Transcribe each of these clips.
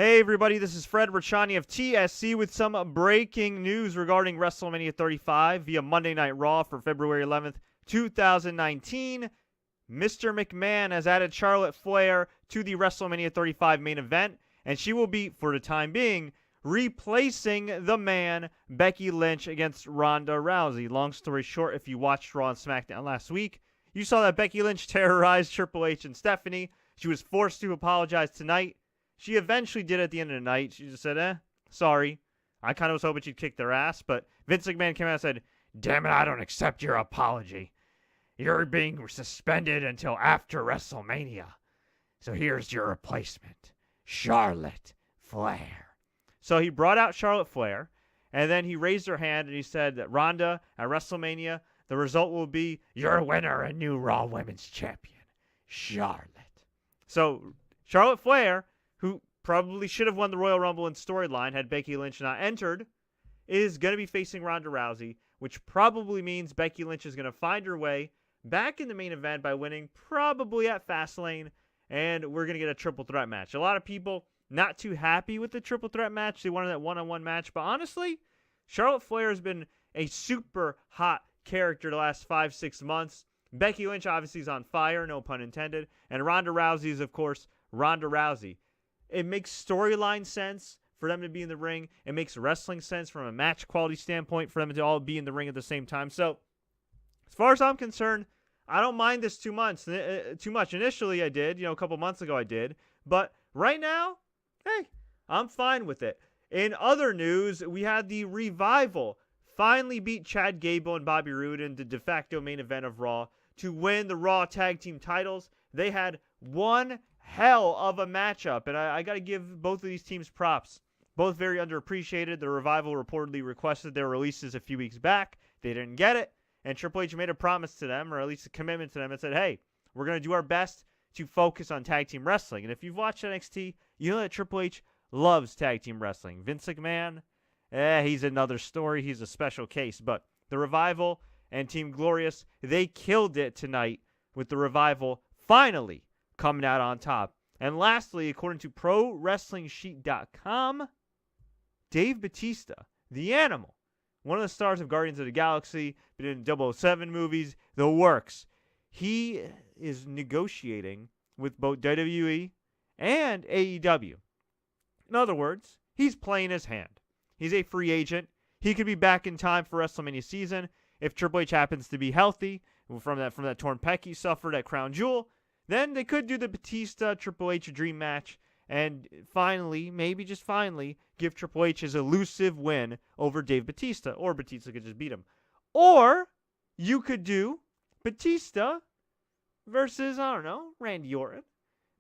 Hey everybody, this is Fred Richani of TSC with some breaking news regarding WrestleMania 35 via Monday Night Raw for February 11th, 2019. Mr. McMahon has added Charlotte Flair to the WrestleMania 35 main event, and she will be, for the time being, replacing the MAN Becky Lynch against Ronda Rousey. Long story short, if you watched Raw and SmackDown last week, you saw that Becky Lynch terrorized Triple H and Stephanie. She was forced to apologize tonight. She eventually did at the end of the night. She just said, sorry. I kind of was hoping she'd kick their ass, but Vince McMahon came out and said, damn it, I don't accept your apology. You're being suspended until after WrestleMania. So here's your replacement, Charlotte Flair. So he brought out Charlotte Flair, and then he raised her hand and he said that Ronda at WrestleMania, the result will be your winner and new Raw Women's Champion, Charlotte. So Charlotte Flair, who probably should have won the Royal Rumble in storyline had Becky Lynch not entered, is going to be facing Ronda Rousey, which probably means Becky Lynch is going to find her way back in the main event by winning probably at Fastlane, and we're going to get a triple threat match. A lot of people not too happy with the triple threat match. They wanted that one-on-one match, but honestly, Charlotte Flair has been a super hot character the last 5-6 months. Becky Lynch obviously is on fire, no pun intended, and Ronda Rousey is, of course, Ronda Rousey. It makes storyline sense for them to be in the ring. It makes wrestling sense from a match quality standpoint for them to all be in the ring at the same time. So, as far as I'm concerned, I don't mind this too much. Initially, I did. A couple months ago, I did. But right now, hey, I'm fine with it. In other news, we had the Revival finally beat Chad Gable and Bobby Roode in the de facto main event of Raw to win the Raw Tag Team titles. They had one hell of a matchup, and I got to give both of these teams props. Both very underappreciated. The Revival reportedly requested their releases a few weeks back. They didn't get it, and Triple H made a promise to them, or at least a commitment to them, and said, hey, we're going to do our best to focus on tag team wrestling. And if you've watched NXT, you know that Triple H loves tag team wrestling. Vince McMahon, he's another story. He's a special case. But the Revival and Team Glorious, they killed it tonight with the Revival finally coming out on top. And lastly, according to ProWrestlingSheet.com, Dave Batista, the Animal, one of the stars of Guardians of the Galaxy, been in 007 movies, the works. He is negotiating with both WWE and AEW. In other words, he's playing his hand. He's a free agent. He could be back in time for WrestleMania season if Triple H happens to be healthy from that torn pec he suffered at Crown Jewel. Then they could do the Batista Triple H dream match and finally, maybe just finally, give Triple H his elusive win over Dave Batista. Or Batista could just beat him. Or you could do Batista versus, I don't know, Randy Orton.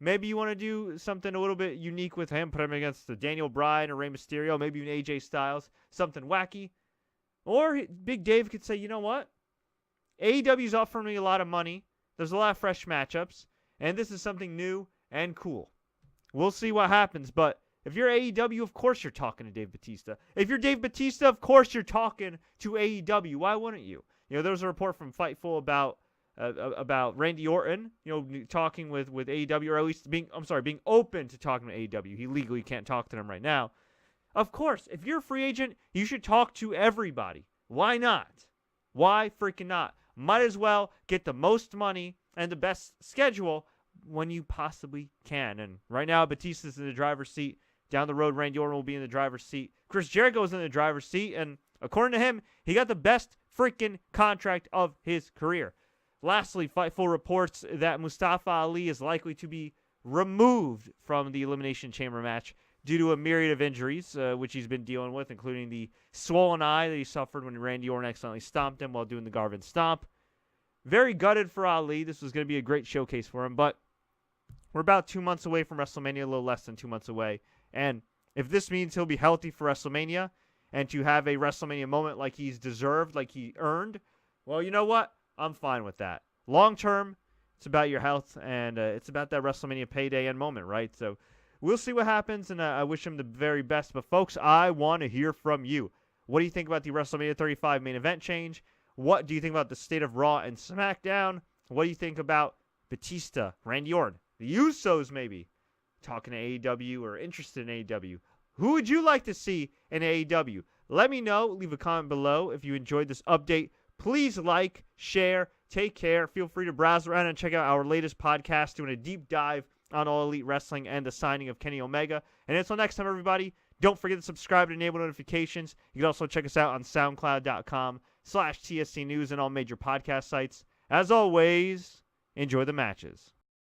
Maybe you want to do something a little bit unique with him, put him against the Daniel Bryan or Rey Mysterio, maybe even AJ Styles, something wacky. Or Big Dave could say, you know what? AEW's offering me a lot of money. There's a lot of fresh matchups. And this is something new and cool. We'll see what happens. But if you're AEW, of course you're talking to Dave Batista. If you're Dave Batista, of course you're talking to AEW. Why wouldn't you? There was a report from Fightful about Randy Orton, talking with AEW, or at least being open to talking to AEW. He legally can't talk to them right now. Of course, if you're a free agent, you should talk to everybody. Why not? Why freaking not? Might as well get the most money and the best schedule when you possibly can. And right now, Batista's in the driver's seat. Down the road, Randy Orton will be in the driver's seat. Chris Jericho's in the driver's seat. And according to him, he got the best freaking contract of his career. Lastly, Fightful reports that Mustafa Ali is likely to be removed from the Elimination Chamber match due to a myriad of injuries, which he's been dealing with, including the swollen eye that he suffered when Randy Orton accidentally stomped him while doing the Garvin Stomp. Very gutted for Ali. This was going to be a great showcase for him, but we're about 2 months away from WrestleMania, a little less than 2 months away. And if this means he'll be healthy for WrestleMania and to have a WrestleMania moment like he's deserved, like he earned, well, you know what? I'm fine with that. Long term, it's about your health, and it's about that WrestleMania payday and moment, right? So we'll see what happens, and I wish him the very best. But, folks, I want to hear from you. What do you think about the WrestleMania 35 main event change? What do you think about the state of Raw and SmackDown? What do you think about Batista, Randy Orton, the Usos maybe talking to AEW or interested in AEW. Who would you like to see in AEW? Let me know. Leave a comment below if you enjoyed this update. Please like, share, take care. Feel free to browse around and check out our latest podcast doing a deep dive on All Elite Wrestling and the signing of Kenny Omega. And until next time, everybody, don't forget to subscribe and enable notifications. You can also check us out on SoundCloud.com/TSC News and all major podcast sites. As always, enjoy the matches.